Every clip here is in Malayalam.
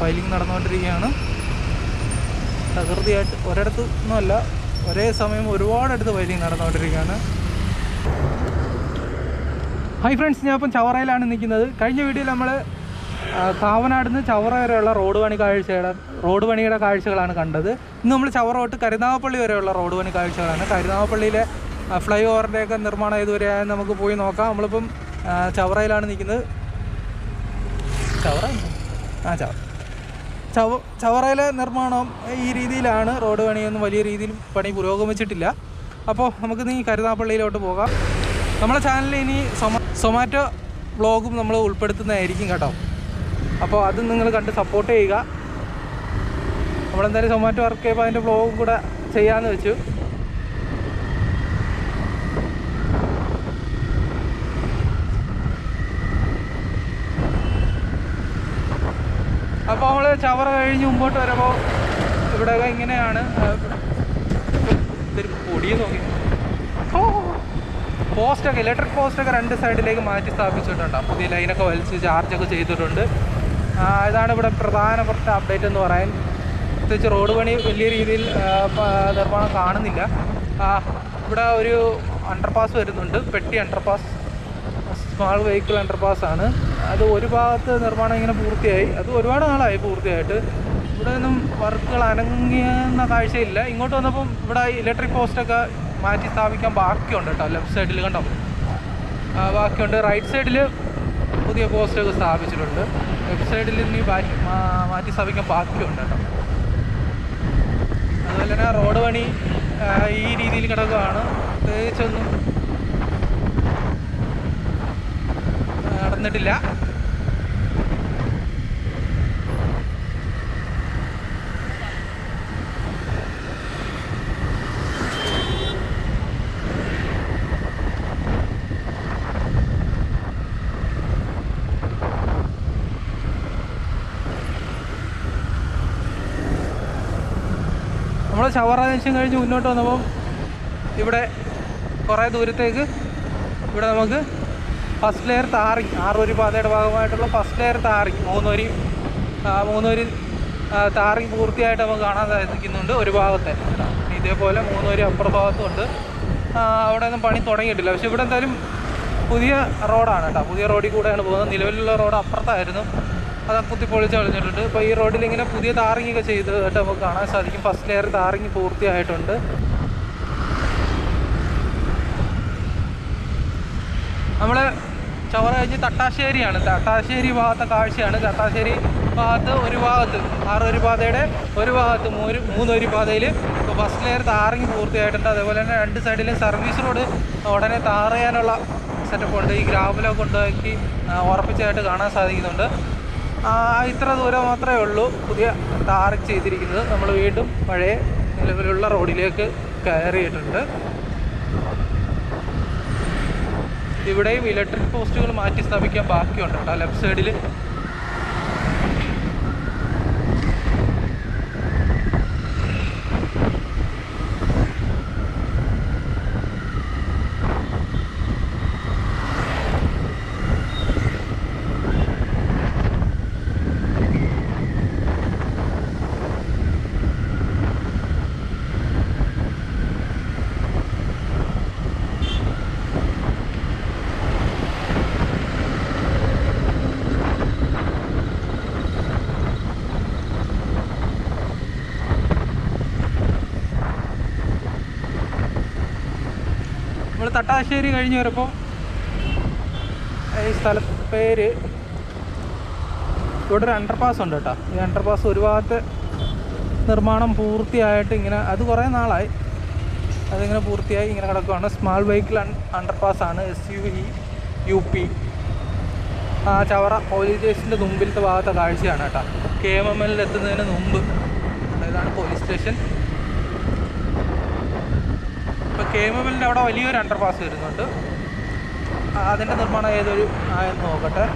ഫയലിംഗ് നടന്നുകൊണ്ടിരിക്കുകയാണ്. തകൃതിയായിട്ട് ഒരിടത്ത് ഒന്നുമല്ല, ഒരേ സമയം ഒരുപാടടുത്ത് ഫയലിംഗ് നടന്നുകൊണ്ടിരിക്കുകയാണ്. ഹായ് ഫ്രണ്ട്സ്, ഞാൻ ഇപ്പം ചവറയിലാണ് നിൽക്കുന്നത്. കഴിഞ്ഞ വീഡിയോയിൽ നമ്മൾ കാവനാട് നിന്ന് ചവറ വരെയുള്ള റോഡ് പണിയുടെ കാഴ്ചകളാണ് കണ്ടത്. ഇന്ന് നമ്മൾ ചവറ തൊട്ട് കരുനാഗപ്പള്ളി വരെയുള്ള റോഡ് പണി കാഴ്ചകളാണ്. കരുനാഗപ്പള്ളിയിലെ ഫ്ലൈ ഓവറിൻ്റെയൊക്കെ നിർമ്മാണം ഇതുവരെയായെന്ന് നമുക്ക് പോയി നോക്കാം. നമ്മളിപ്പം ചവറയിലാണ് നിൽക്കുന്നത്. ചവറയിലെ നിർമ്മാണം ഈ രീതിയിലാണ്. റോഡ് പണിയൊന്നും വലിയ രീതിയിൽ പണി പുരോഗമിച്ചിട്ടില്ല. അപ്പോൾ നമുക്ക് ഇനി കരുനാഗപ്പള്ളിയിലോട്ട് പോകാം. നമ്മുടെ ചാനലിൽ ഇനി സൊമാറ്റോ വ്ളോഗും നമ്മൾ ഉൾപ്പെടുത്തുന്നതായിരിക്കും കേട്ടോ. അപ്പോൾ അത് നിങ്ങൾ കണ്ട് സപ്പോർട്ട് ചെയ്യുക. നമ്മളെന്തായാലും സൊമാറ്റോ വർക്ക് ചെയ്യുമ്പോൾ അതിൻ്റെ വ്ളോഗും കൂടെ ചെയ്യാമെന്ന് വെച്ചു. അപ്പോൾ നമ്മൾ ചവറ കഴിഞ്ഞ് മുമ്പോട്ട് വരുമ്പോൾ ഇവിടെയൊക്കെ ഇങ്ങനെയാണ്. പൊടിയെ നോക്കി പോസ്റ്റൊക്കെ, ഇലക്ട്രിക് പോസ്റ്റൊക്കെ രണ്ട് സൈഡിലേക്ക് മാറ്റി സ്ഥാപിച്ചിട്ടുണ്ട്. പുതിയ ലൈനൊക്കെ വലിച്ച് ചാർജൊക്കെ ചെയ്തിട്ടുണ്ട്. ഇതാണ് ഇവിടെ പ്രധാനപ്പെട്ട അപ്ഡേറ്റ് എന്ന് പറയാൻ. പ്രത്യേകിച്ച് റോഡ് പണി വലിയ രീതിയിൽ നിർമ്മാണം കാണുന്നില്ല. ഇവിടെ ഒരു അണ്ടർപാസ് വരുന്നുണ്ട്, പെട്ടി അണ്ടർപാസ്, സ്മാൾ വെഹിക്കിൾ അണ്ടർപാസ്സാണ്. അത് ഒരു ഭാഗത്ത് നിർമ്മാണം ഇങ്ങനെ പൂർത്തിയായി. അത് ഒരുപാട് നാളായി പൂർത്തിയായിട്ട്. ഇവിടെ ഒന്നും വർക്കുകൾ അനങ്ങിയെന്ന കാഴ്ചയില്ല. ഇങ്ങോട്ട് വന്നപ്പം ഇവിടെ ഇലക്ട്രിക് പോസ്റ്റൊക്കെ മാറ്റി സ്ഥാപിക്കാൻ ബാക്കിയുണ്ട് കേട്ടോ. ലെഫ്റ്റ് സൈഡിൽ കണ്ടോ, ബാക്കിയുണ്ട്. റൈറ്റ് സൈഡിൽ പുതിയ പോസ്റ്റൊക്കെ സ്ഥാപിച്ചിട്ടുണ്ട്. ലെഫ്റ്റ് സൈഡിൽ ഇനി മാറ്റി സ്ഥാപിക്കാൻ ബാക്കിയുണ്ട് കേട്ടോ. അതുപോലെ തന്നെ റോഡ് പണി ഈ രീതിയിൽ കിടക്കുകയാണ്. പ്രത്യേകിച്ചൊന്നും നടന്നിട്ടില്ല. നമ്മൾ ചവറ ജംഗ്ഷൻ കഴിഞ്ഞ് മുന്നോട്ട് വന്നപ്പോൾ ഇവിടെ കുറേ ദൂരത്തേക്ക് ഇവിടെ നമുക്ക് ഫസ്റ്റ് ലെയർ ടാറിങ്, ആറുവരി പാതയുടെ ഭാഗമായിട്ടുള്ള ഫസ്റ്റ് ലെയർ ടാറിങ്, മൂന്ന് വരി ടാറിങ് പൂർത്തിയായിട്ട് നമുക്ക് കാണാൻ സാധിക്കുന്നുണ്ട് ഒരു ഭാഗത്തെ. ഇതേപോലെ 3 വരി അപ്പുറ ഭാഗത്തുണ്ട്. അവിടെ ഒന്നും പണി തുടങ്ങിയിട്ടില്ല. പക്ഷെ ഇവിടെ എന്തായാലും പുതിയ റോഡാണ് കേട്ടോ. പുതിയ റോഡിൽ കൂടെയാണ് പോകുന്നത്. നിലവിലുള്ള റോഡ് അപ്പുറത്തായിരുന്നു, അത് കുത്തിപ്പൊളിച്ച് കളഞ്ഞിട്ടുണ്ട്. ഇപ്പോൾ ഈ റോഡിൽ ഇങ്ങനെ പുതിയ ടാറിങ്ങൊക്കെ ചെയ്തതായിട്ട് നമുക്ക് കാണാൻ സാധിക്കും. ഫസ്റ്റ് ലെയർ ടാറിങ് പൂർത്തിയായിട്ടുണ്ട്. നമ്മൾ ചവറ കഴിഞ്ഞ് തട്ടാശ്ശേരിയാണ്. തട്ടാശ്ശേരി ഭാഗത്തെ കാഴ്ചയാണ്. തട്ടാശ്ശേരി ഭാഗത്ത് ഒരു ഭാഗത്ത് 6 വരി പാതയുടെ ഒരു ഭാഗത്ത് 3 വരി പാതയിൽ ഇപ്പോൾ ഫസ്റ്റ് ലെയർ ടാറിങ് പൂർത്തിയായിട്ടുണ്ട്. അതേപോലെ തന്നെ രണ്ട് സൈഡിലും സർവീസ് റോഡ് ഉടനെ ടാർ ചെയ്യാനുള്ള സെറ്റപ്പുണ്ട്. ഈ ഗ്രാവലൊക്കെ കൊണ്ടുപോയി ഉറപ്പിച്ചതായിട്ട് കാണാൻ സാധിക്കുന്നുണ്ട്. ഇത്ര ദൂരം മാത്രമേ ഉള്ളൂ പുതിയ ടാറിങ് ചെയ്തിരിക്കുന്നത്. നമ്മൾ വീണ്ടും പഴയ നിലവിലുള്ള റോഡിലേക്ക് കയറിയിട്ടുണ്ട്. ഇവിടെയും ഇലക്ട്രിക് പോസ്റ്റുകൾ മാറ്റി സ്ഥാപിക്കാൻ ബാക്കിയുണ്ട് കേട്ടോ. ലെഫ്റ്റ് സൈഡിൽ നമ്മൾ തട്ടാശ്ശേരി കഴിഞ്ഞ് വരുമ്പോൾ ഈ സ്ഥലത്ത് പേര്, ഇവിടെ ഒരു അണ്ടർപാസ് ഉണ്ട് കേട്ടോ. ഈ അണ്ടർപാസ് ഒരു ഭാഗത്തെ നിർമ്മാണം പൂർത്തിയായിട്ട് ഇങ്ങനെ, അത് കുറേ നാളായി, അതിങ്ങനെ പൂർത്തിയായി ഇങ്ങനെ കിടക്കുകയാണ്. സ്മാൾ വെഹിക്കിൾ അണ്ടർപാസ്സാണ്, SUV ചവറ പോലീസ് സ്റ്റേഷൻ്റെ മുമ്പിലത്തെ ഭാഗത്തെ കാഴ്ചയാണ് കേട്ടോ. KMML എത്തുന്നതിന് മുമ്പ് ഇതാണ് പോലീസ് സ്റ്റേഷൻ. ഇപ്പോൾ KMML അവിടെ വലിയൊരു അണ്ടർപാസ് വരുന്നുണ്ട്. അതിൻ്റെ നിർമ്മാണം ഏതൊരു ആയെന്ന് നോക്കട്ടെ.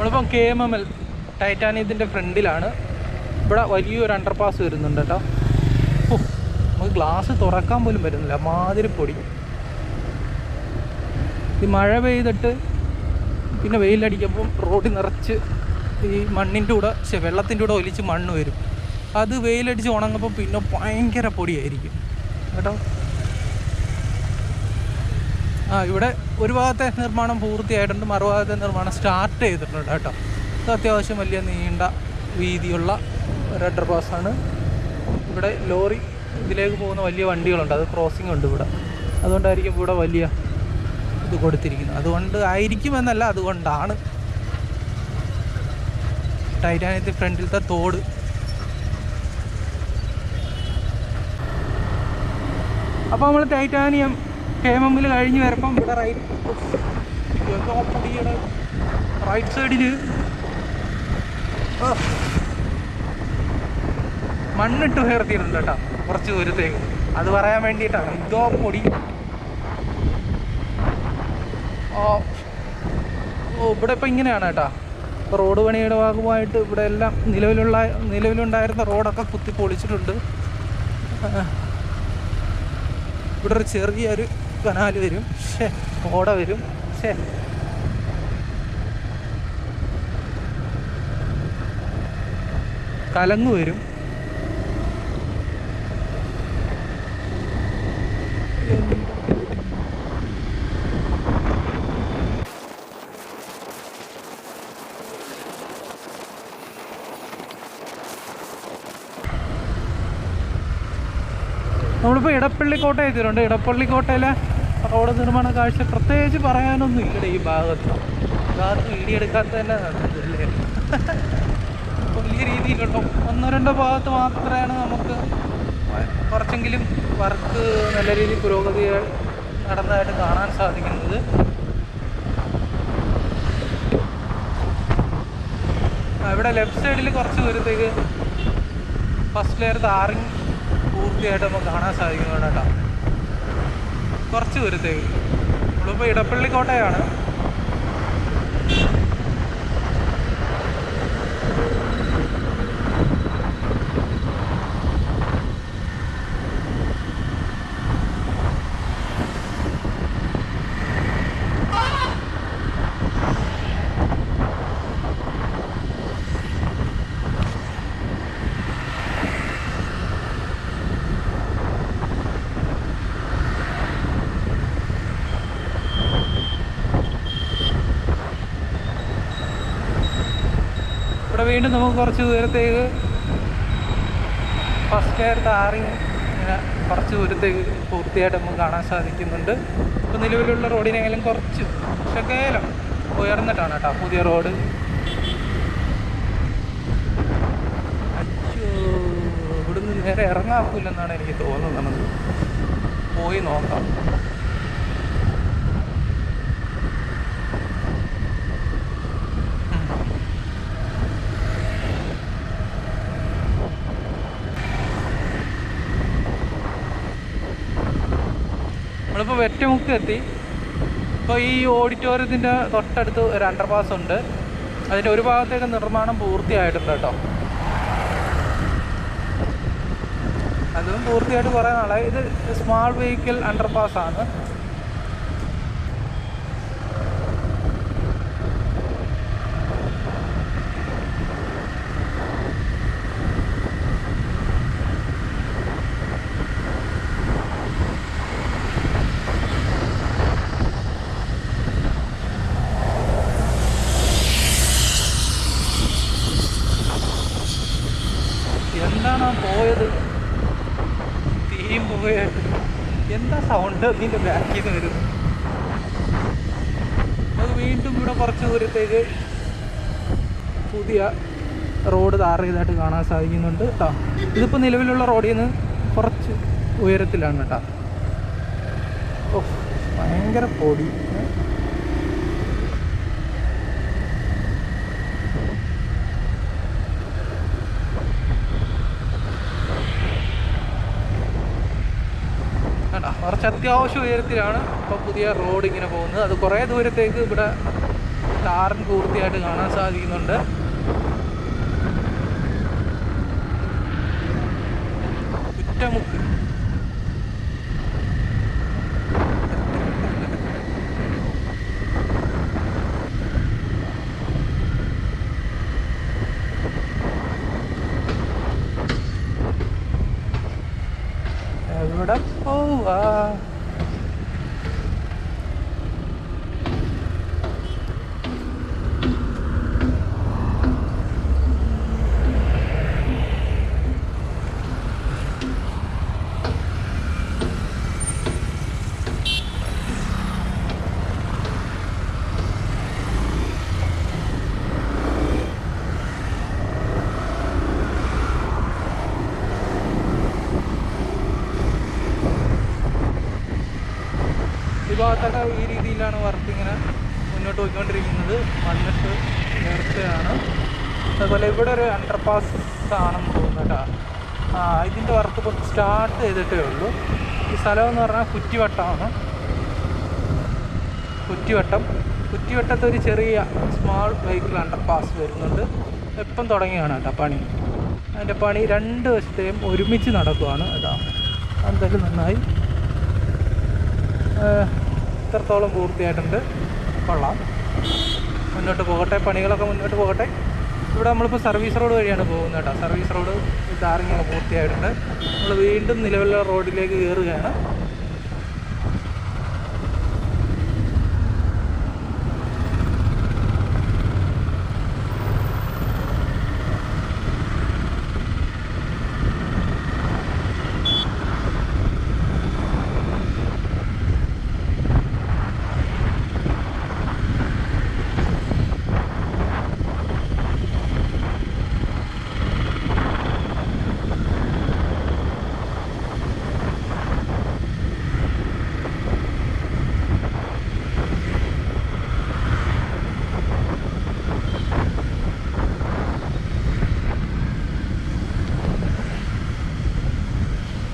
നമ്മളിപ്പം KMML ടൈറ്റാനിയത്തിൻ്റെ ഫ്രണ്ടിലാണ്. ഇവിടെ വലിയൊരു അണ്ടർപാസ് വരുന്നുണ്ട് കേട്ടോ. ഓ, നമുക്ക് ഗ്ലാസ് തുറക്കാൻ പോലും പറ്റുന്നില്ല, മാതിരി പൊടി. ഈ മഴ പെയ്തിട്ട് പിന്നെ വെയിലടിക്കുമ്പം റോഡിൽ നിറച്ച് ഈ മണ്ണിൻ്റെ കൂടെ വെള്ളത്തിൻ്റെ കൂടെ ഒലിച്ച് മണ്ണ് വരും. അത് വെയിലടിച്ച് ഉണങ്ങുമ്പോൾ പിന്നെ ഭയങ്കര പൊടിയായിരിക്കും കേട്ടോ. ഇവിടെ ഒരു ഭാഗത്തെ നിർമ്മാണം പൂർത്തിയായിട്ടുണ്ട്, മറുഭാഗത്തെ നിർമ്മാണം സ്റ്റാർട്ട് ചെയ്തിട്ടുണ്ട് കേട്ടോ. ഇത് അത്യാവശ്യം വലിയ നീണ്ട വീതിയുള്ള ഒരു അണ്ടർപാസാണ്. ഇവിടെ ലോറി ഇതിലേക്ക് പോകുന്ന വലിയ വണ്ടികളുണ്ട്, അത് ക്രോസിംഗ് ഉണ്ട് ഇവിടെ. അതുകൊണ്ടായിരിക്കും ഇവിടെ വലിയ ഇത് കൊടുത്തിരിക്കുന്നത്. അതുകൊണ്ട് ആയിരിക്കുമെന്നല്ല, അതുകൊണ്ടാണ്. ടൈറ്റാനിയത്തിൽ ഫ്രണ്ടിലത്തെ തോട്. അപ്പോൾ നമ്മൾ ടൈറ്റാനിയം KMML കഴിഞ്ഞ് വരുമ്പം ഇവിടെ റൈറ്റ് സൈഡിൽ മണ്ണിട്ട് ഉയർത്തിയിട്ടുണ്ട് കേട്ടോ കുറച്ച് ദൂരത്തേക്ക്. അത് പറയാൻ വേണ്ടിയിട്ടാണ്. ഇതോ പൊടി. ഇവിടെ ഇപ്പം ഇങ്ങനെയാണ് കേട്ടോ. ഇപ്പോൾ റോഡ് പണിയുടെ ഭാഗമായിട്ട് ഇവിടെ എല്ലാം നിലവിലുണ്ടായിരുന്ന റോഡൊക്കെ കുത്തി പൊളിച്ചിട്ടുണ്ട്. ഇവിടെ ഒരു ചെറിയൊരു കനാല് വരും, ഓട വരും. കലങ്ങ് വരും. നമ്മളിപ്പോൾ ഇടപ്പള്ളിക്കോട്ട എത്തിയിട്ടുണ്ട്. ഇടപ്പള്ളിക്കോട്ടയിലെ റോഡ് നിർമ്മാണ കാഴ്ച പ്രത്യേകിച്ച് പറയാനൊന്നും ഇല്ല. ഈ ഭാഗത്ത് വീഡിയോ എടുക്കാത്ത തന്നെ നടന്നതല്ലേ. വലിയ രീതിയിലുള്ള 1-2 ഭാഗത്ത് മാത്രമാണ് നമുക്ക് കുറച്ചെങ്കിലും വർക്ക് നല്ല രീതിയിൽ പുരോഗതി നടന്നതായിട്ട് കാണാൻ സാധിക്കുന്നത്. ഇവിടെ ലെഫ്റ്റ് സൈഡിൽ കുറച്ച് ദൂരത്തേക്ക് ഫസ്റ്റ് ലെയർ താറിങ് പൂർത്തിയായിട്ട് നമുക്ക് കാണാൻ സാധിക്കുന്നുണ്ട് കേട്ടോ. കുറച്ച് ദൂരത്തേക്ക്. നമ്മളിപ്പോൾ ഇടപ്പള്ളിക്കോട്ടയാണ്. ഇവിടെ വീണ്ടും നമുക്ക് കുറച്ച് ദൂരത്തേക്ക് ഫസ്റ്റ് ലെയർ താറിങ് ഇങ്ങനെ കുറച്ച് ദൂരത്തേക്ക് പൂർത്തിയായിട്ട് നമുക്ക് കാണാൻ സാധിക്കുന്നുണ്ട്. ഇപ്പോൾ നിലവിലുള്ള റോഡിനെങ്കിലും കുറച്ച് ശകലം ഉയർന്നിട്ടാണ് കേട്ടോ പുതിയ റോഡ്. ഇവിടുന്ന് നേരെ ഇറങ്ങാക്കില്ലെന്നാണ് എനിക്ക് തോന്നുന്നത്. പോയി നോക്കാം. നമ്മളിപ്പോൾ വെറ്റമുക്ക് എത്തി. ഇപ്പോൾ ഈ ഓഡിറ്റോറിയത്തിൻ്റെ തൊട്ടടുത്ത് ഒരു അണ്ടർപാസ് ഉണ്ട്. അതിൻ്റെ ഒരു ഭാഗത്തേക്ക് നിർമ്മാണം പൂർത്തിയായിട്ടുണ്ട് കേട്ടോ. അതും പൂർത്തിയായിട്ട് കുറേ നാളായി. ഇത് സ്മാൾ വെഹിക്കിൾ അണ്ടർപാസ്സാണ്. എന്താണ് പോയത്? തീയും പോയത്. എന്താ സൗണ്ട് ഇതിൻ്റെ ബാക്കിൽ നിന്ന് വരുന്നത്? അത് വീണ്ടും ഇവിടെ കുറച്ച് ദൂരത്തേക്ക് പുതിയ റോഡ് ടാർ ചെയ്തായിട്ട് കാണാൻ സാധിക്കുന്നുണ്ട് കേട്ടോ. ഇതിപ്പോൾ നിലവിലുള്ള റോഡിൽ നിന്ന് കുറച്ച് ഉയരത്തിലാണ് കേട്ടോ. ഓ, ഭയങ്കര പൊടി. കുറച്ച് അത്യാവശ്യം ഉയരത്തിലാണ് ഇപ്പോൾ പുതിയ റോഡ് ഇങ്ങനെ പോകുന്നത്. അത് കുറേ ദൂരത്തേക്ക് ഇവിടെ ടാറിങ് പൂർത്തിയായിട്ട് കാണാൻ സാധിക്കുന്നുണ്ട്. കുറ്റമുക്ക് എവിടെ പോവാ? ഈ ഭാഗത്തൊക്കെ ഈ രീതിയിലാണ് വർക്ക് ഇങ്ങനെ മുന്നോട്ട് പോയിക്കൊണ്ടിരിക്കുന്നത്. വന്നിട്ട് നേരത്തെയാണ്. അതുപോലെ ഇവിടെ ഒരു അണ്ടർപാസ് ആണെന്ന് തോന്നുന്നു കേട്ടോ. ഇതിൻ്റെ വർക്ക് ഇപ്പോൾ സ്റ്റാർട്ട് ചെയ്തിട്ടേ ഉള്ളൂ. ഈ സ്ഥലം എന്ന് പറഞ്ഞാൽ കുറ്റിവട്ടമാണ്. കുറ്റിവട്ടത്ത് ഒരു ചെറിയ സ്മാൾ വെഹിക്കിൾ അണ്ടർപാസ് വരുന്നുണ്ട്. എപ്പം തുടങ്ങിയാണ് കേട്ടോ പണി. അതിൻ്റെ പണി 2 വശത്തെയും ഒരുമിച്ച് നടക്കുവാണ് കേട്ടോ. എന്തായാലും നന്നായി. ഇത്രത്തോളം പൂർത്തിയായിട്ടുണ്ട്. കൊള്ളാം. മുന്നോട്ട് പോകട്ടെ, പണികളൊക്കെ മുന്നോട്ട് പോകട്ടെ. ഇവിടെ നമ്മളിപ്പോൾ സർവീസ് റോഡ് വഴിയാണ് പോകുന്നത് കേട്ടോ. സർവീസ് റോഡ് ടാറിങ്ങൊക്കെ പൂർത്തിയായിട്ടുണ്ട്. നമ്മൾ വീണ്ടും നിലവിലുള്ള റോഡിലേക്ക് കയറുകയാണ്.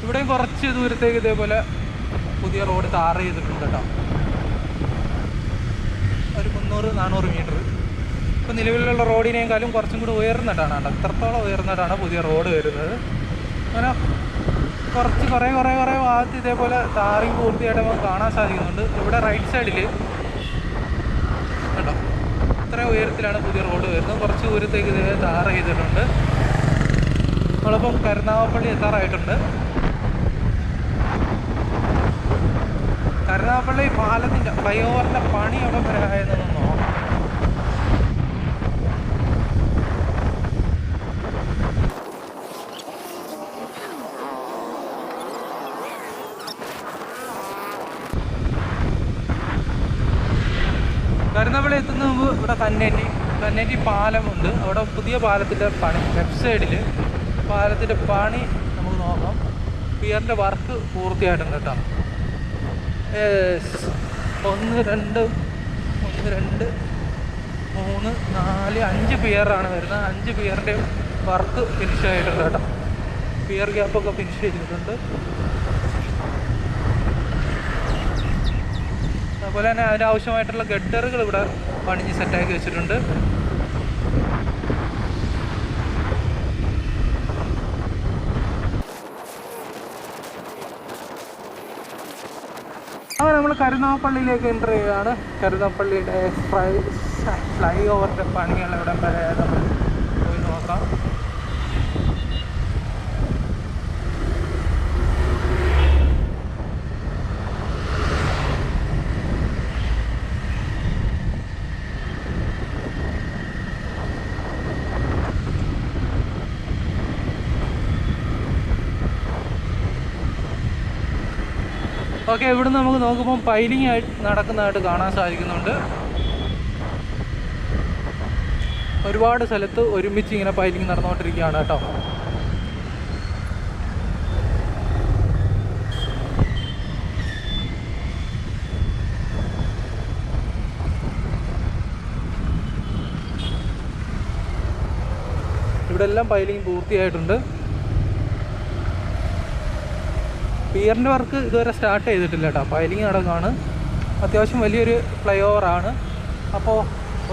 ഇവിടെയും കുറച്ച് ദൂരത്തേക്ക് ഇതേപോലെ പുതിയ റോഡ് ടാർ ചെയ്തിട്ടുണ്ട് കേട്ടോ. ഒരു 300-400 മീറ്റർ. ഇപ്പോൾ നിലവിലുള്ള റോഡിനേക്കാളും കുറച്ചും കൂടി ഉയർന്നിട്ടാണ് കേട്ടോ. ഇത്രത്തോളം ഉയർന്നിട്ടാണ് പുതിയ റോഡ് വരുന്നത്. അങ്ങനെ കുറേ ഭാഗത്ത് ഇതേപോലെ ടാറിങ് പൂർത്തിയായിട്ട് നമുക്ക് കാണാൻ സാധിക്കുന്നുണ്ട്. ഇവിടെ റൈറ്റ് സൈഡിൽ കേട്ടോ ഇത്രയും ഉയരത്തിലാണ് പുതിയ റോഡ് വരുന്നത്. കുറച്ച് ദൂരത്തേക്ക് ഇതേ ടാർ ചെയ്തിട്ടുണ്ട്. നമ്മളിപ്പം കരുനാഗപ്പള്ളി എത്താറായിട്ടുണ്ട്. കരുനാഗപ്പള്ളി പാലത്തിൻ്റെ ഫ്ലൈ ഓവറിൻ്റെ പണി അവിടെ വരെ ആയതെന്ന് നോക്കാം. കരുനാഗപ്പള്ളി എത്തുന്ന മുമ്പ് ഇവിടെ കന്നേറ്റി പാലമുണ്ട്. അവിടെ പുതിയ പാലത്തിൻ്റെ പണി ലെഫ്റ്റ് സൈഡിൽ പാലത്തിൻ്റെ പണി നമുക്ക് നോക്കാം. പിയറിൻ്റെ വർക്ക് പൂർത്തിയായിട്ടുണ്ട് കേട്ടോ. 1 2 3 4 5 പിയറാണ് വരുന്നത്. 5 പിയറിൻ്റെ വർക്ക് ഫിനിഷ് ആയിട്ടുണ്ട് കേട്ടോ. പിയർ ഗ്യാപ്പൊക്കെ ഫിനിഷ് ചെയ്തിട്ടുണ്ട്. അതുപോലെ തന്നെ അതിനാവശ്യമായിട്ടുള്ള ഗഡറുകൾ ഇവിടെ പണിഞ്ഞ് സെറ്റാക്കി വെച്ചിട്ടുണ്ട്. അങ്ങനെ നമ്മൾ കരുനാഗപ്പള്ളിയിലേക്ക് എൻ്റർ ചെയ്യുകയാണ്. കരുനാഗപ്പള്ളിയുടെ ഫ്ലൈ ഓവറിൻ്റെ പണികൾ ഇവിടെ വരെ നമ്മൾ പോയി നോക്കാം. ഓക്കെ, ഇവിടുന്ന് നമുക്ക് നോക്കുമ്പോൾ പൈലിംഗ് ആയിട്ട് നടക്കുന്നതായിട്ട് കാണാൻ സാധിക്കുന്നുണ്ട്. ഒരുപാട് സ്ഥലത്ത് ഒരുമിച്ച് ഇങ്ങനെ പൈലിംഗ് നടന്നുകൊണ്ടിരിക്കുകയാണ് കേട്ടോ. ഇവിടെ എല്ലാം പൈലിംഗ് പൂർത്തിയായിട്ടുണ്ട്. പിയറിൻ്റെ വർക്ക് ഇതുവരെ സ്റ്റാർട്ട് ചെയ്തിട്ടില്ല കേട്ടോ. പൈലിംഗ് നടക്കുകയാണ്. അത്യാവശ്യം വലിയൊരു ഫ്ലൈ ഓവറാണ്. അപ്പോൾ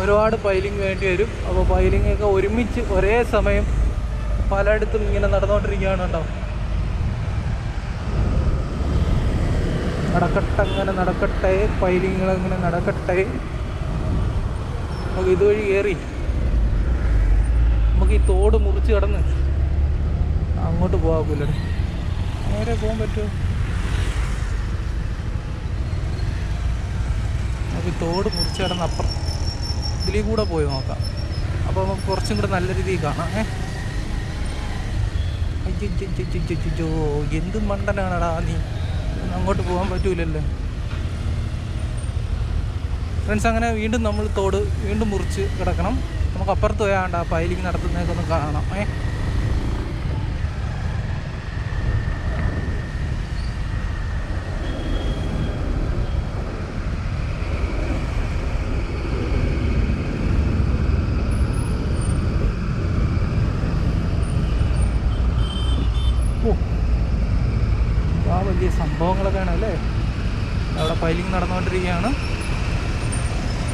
ഒരുപാട് പൈലിംഗ് വേണ്ടി വരും. അപ്പോൾ പൈലിങ്ങൊക്കെ ഒരുമിച്ച് ഒരേ സമയം പലയിടത്തും ഇങ്ങനെ നടന്നുകൊണ്ടിരിക്കുകയാണ് കേട്ടോ. അങ്ങനെ നടക്കട്ടെ, പൈലിങ്ങുകളങ്ങനെ നടക്കട്ടെ. നമുക്ക് ഇതുവഴി കയറി നമുക്ക് ഈ തോട് മുറിച്ച് കിടന്ന് അങ്ങോട്ട് പോകാൻ നേരെ പോകാൻ പറ്റുമോ? നമുക്ക് ഈ തോട് മുറിച്ച് കിടന്ന് അപ്പുറം ഇതിലേ കൂടെ പോയി നോക്കാം. അപ്പോൾ നമുക്ക് കുറച്ചും കൂടെ നല്ല രീതിയിൽ കാണാം. അയ്യോ എന്ത് മണ്ടനാണടാ നീ, അങ്ങോട്ട് പോകാൻ പറ്റൂലല്ലോ ഫ്രണ്ട്സ്. അങ്ങനെ വീണ്ടും നമ്മൾ തോട് വീണ്ടും മുറിച്ച് കിടക്കണം. നമുക്ക് അപ്പുറത്ത് പോയാണ്ട് ആ പൈലിങ് നടത്തുന്നതൊക്കെ ഒന്ന് കാണണം. വലിയ സംഭവങ്ങളൊക്കെയാണ് അല്ലേ. അവിടെ പൈലിങ് നടന്നുകൊണ്ടിരിക്കുകയാണ്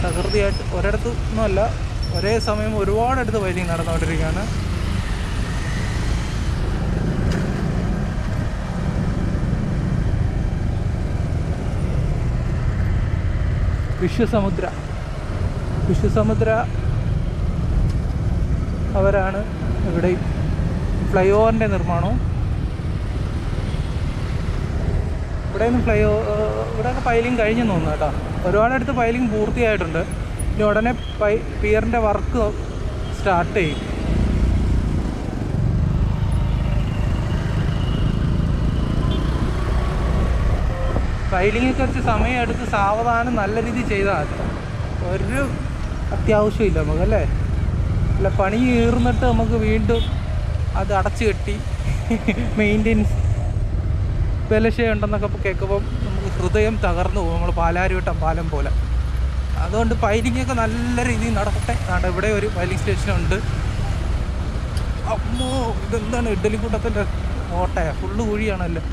തകൃതിയായിട്ട്. ഒരിടത്ത് ഒന്നുമല്ല, ഒരേ സമയം ഒരുപാടടുത്ത് പൈലിങ് നടന്നുകൊണ്ടിരിക്കുകയാണ്. വിശ്വസമുദ്ര അവരാണ് ഇവിടെ ഫ്ലൈ ഓവറിൻ്റെ നിർമ്മാണവും. ഇവിടെയൊക്കെ പൈലിങ് കഴിഞ്ഞെന്ന് തോന്നുന്നു കേട്ടോ. ഒരുപാടടുത്ത് പൈലിങ് പൂർത്തിയായിട്ടുണ്ട്. ഇനി ഉടനെ പിയറിൻ്റെ വർക്ക് സ്റ്റാർട്ട് ചെയ്യും. പൈലിങ്ങൊക്കെ വെച്ച് സമയം എടുത്ത് സാവധാനം നല്ല രീതിയിൽ ചെയ്താൽ മതി. ഒരു അത്യാവശ്യമില്ല നമുക്കല്ലേ. അല്ല പണി ഈർന്നിട്ട് നമുക്ക് വീണ്ടും അത് അടച്ചു കെട്ടി മെയിൻ്റെനൻസ് വിലശയുണ്ടെന്നൊക്കെ കേൾക്കുമ്പം നമുക്ക് ഹൃദയം തകർന്നു പോകും. നമ്മൾ പാലാരിവട്ടം പാലം പോലെ. അതുകൊണ്ട് പൈലിങ്ങൊക്കെ നല്ല രീതിയിൽ നടക്കട്ടെ. അതുകൊണ്ട് ഇവിടെ ഒരു പൈലിംഗ് സ്റ്റേഷനുണ്ട്. അമ്മോ ഇതെന്താണ് ഇഡ്ഡലിക്കൂട്ടത്തിൻ്റെ ഓട്ടയാ, ഫുള്ള് കുഴിയാണല്ലോ.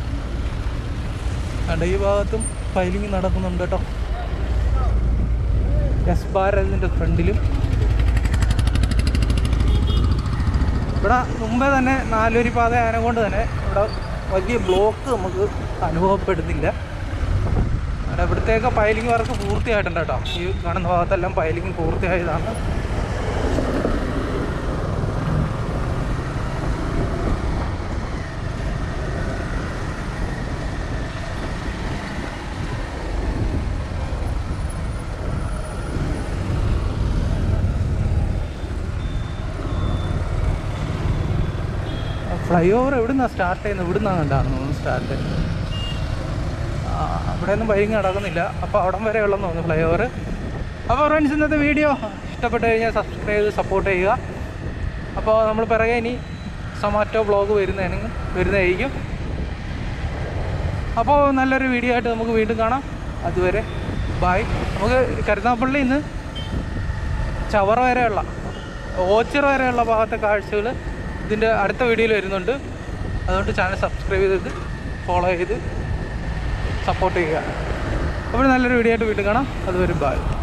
അതുകൊണ്ട് ഈ ഭാഗത്തും പൈലിങ് നടക്കുന്നുണ്ട് കേട്ടോ. എസ് ഭാരതിൻ്റെ ഫ്രണ്ടിലും. ഇവിടെ മുമ്പേ തന്നെ 4 വരി പാത ആയതുകൊണ്ട് തന്നെ ഇവിടെ വലിയ ബ്ലോക്ക് നമുക്ക് അനുഭവപ്പെടുന്നില്ല. അവിടെ ഇവിടുത്തേക്ക് പൈലിങ് വർക്ക് പൂർത്തിയായിട്ടുണ്ട് കേട്ടോ. ഈ കാണുന്ന ഭാഗത്തെല്ലാം പൈലിങ് പൂർത്തിയായതാണ്. ഫ്ലൈ ഓവർ എവിടെ നിന്നാണ് സ്റ്റാർട്ട് ചെയ്യുന്നത്? ഇവിടെ നിന്നാണ് കണ്ടാണ് സ്റ്റാർട്ട്. അവിടെ ഒന്നും പൈലിങ് നടക്കുന്നില്ല. അപ്പോൾ അവിടം വരെ ഉള്ളതെന്ന് തോന്നുന്നു ഫ്ലൈ ഓവർ. അപ്പോൾ ഫ്രണ്ട്സ്, ഇന്നത്തെ വീഡിയോ ഇഷ്ടപ്പെട്ട് കഴിഞ്ഞാൽ സബ്സ്ക്രൈബ് ചെയ്ത് സപ്പോർട്ട് ചെയ്യുക. അപ്പോൾ നമ്മൾ പിറകെ ഇനി സൊമാറ്റോ വ്ളോഗ് വരുന്നതായിരിക്കും. അപ്പോൾ നല്ലൊരു വീഡിയോ ആയിട്ട് നമുക്ക് വീണ്ടും കാണാം. അതുവരെ ബായ്. നമുക്ക് കരുനാഗപ്പള്ളി ഇന്ന് ചവറ വരെയുള്ള ഓച്ചിറ വരെയുള്ള ഭാഗത്തെ കാഴ്ചകൾ ഇതിൻ്റെ അടുത്ത വീഡിയോയിൽ വരുന്നുണ്ട്. അതുകൊണ്ട് ചാനൽ സബ്സ്ക്രൈബ് ചെയ്ത് ഫോളോ ചെയ്ത് സപ്പോർട്ട് ചെയ്യുക. അപ്പോൾ നല്ലൊരു വീഡിയോ ആയിട്ട് വീണ്ടും കാണാം. അതുവരെ ബായ്.